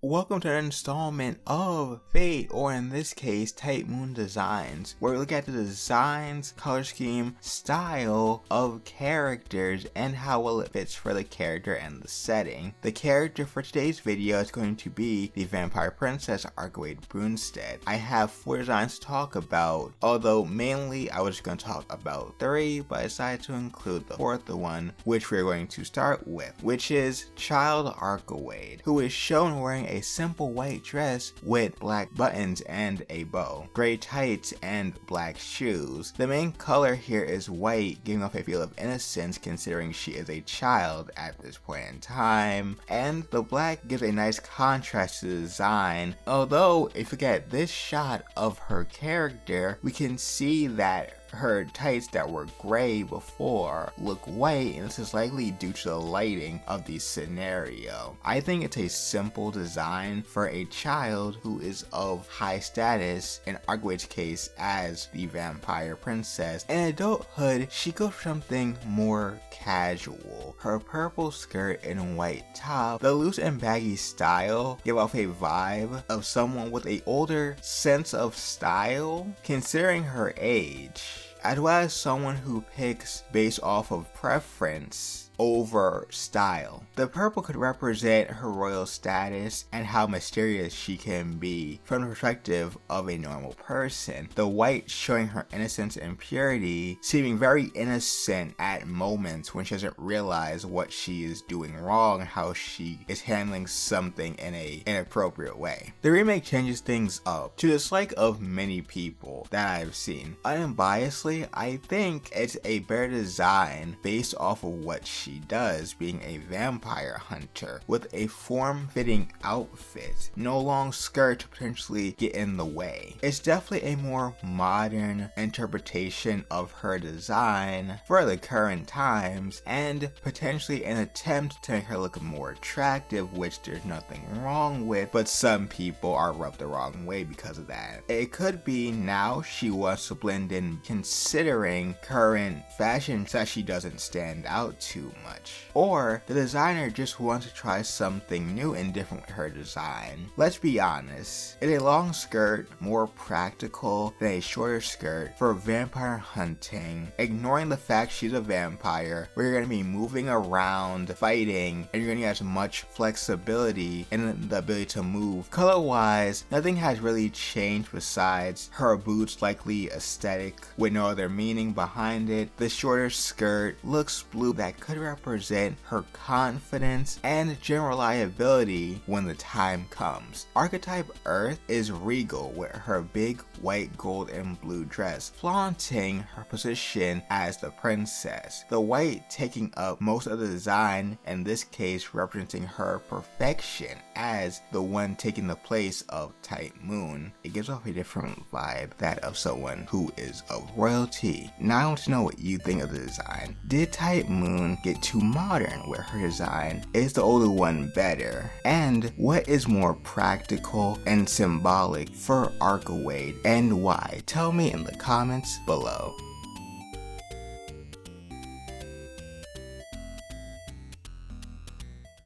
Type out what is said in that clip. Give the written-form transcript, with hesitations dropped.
Welcome to an installment of Fate, or in this case, Type Moon Designs, where we look at the designs, color scheme, style of characters, and how well it fits for the character and the setting. The character for today's video is going to be the Vampire Princess Arcueid Brunstead. I have 4 designs to talk about, although mainly I was going to talk about 3, but I decided to include the 4th one, which we're going to start with, which is Child Arcueid, who is shown wearing a simple white dress with black buttons and a bow, gray tights, and black shoes. The main color here is white, giving off a feel of innocence considering she is a child at this point in time, and the black gives a nice contrast to the design, although if you get this shot of her character, we can see that her tights that were gray before look white, and this is likely due to the lighting of the scenario. I think it's a simple design for a child who is of high status, in Arcueid's case as the vampire princess. In adulthood, she goes for something more casual. Her purple skirt and white top, the loose and baggy style give off a vibe of someone with an older sense of style considering her age, as well as someone who picks based off of preference over style. The purple could represent her royal status and how mysterious she can be from the perspective of a normal person. The white showing her innocence and purity, seeming very innocent at moments when she doesn't realize what she is doing wrong, how she is handling something in an inappropriate way. The remake changes things up to the dislike of many people that I've seen. Unbiasedly, I think it's a better design based off of what she does, being a vampire hunter with a form-fitting outfit, no long skirt to potentially get in the way. It's definitely a more modern interpretation of her design for the current times, and potentially an attempt to make her look more attractive, which there's nothing wrong with, but some people are rubbed the wrong way because of that. It could be now she wants to blend in considering current fashion so that she doesn't stand out too much, or the designer just wants to try something new and different with her design. Let's be honest, is a long skirt more practical than a shorter skirt for vampire hunting, ignoring the fact she's a vampire where you're going to be moving around, fighting, and you're going to get as much flexibility and the ability to move. Color wise, nothing has really changed besides her boots likely aesthetic with no other meaning behind it. The shorter skirt looks blue, that could represent her confidence and general reliability when the time comes. ArcType Earth is regal with her big white, gold, and blue dress, flaunting her position as the princess. The white taking up most of the design, in this case representing her perfection as the one taking the place of Type Moon. It gives off a different vibe, that of someone who is of royalty. Now I want to know what you think of the design. Did Type Moon get too modern with her design? Is the older one better? And what is more practical and symbolic for Arcueid, and why? Tell me in the comments below.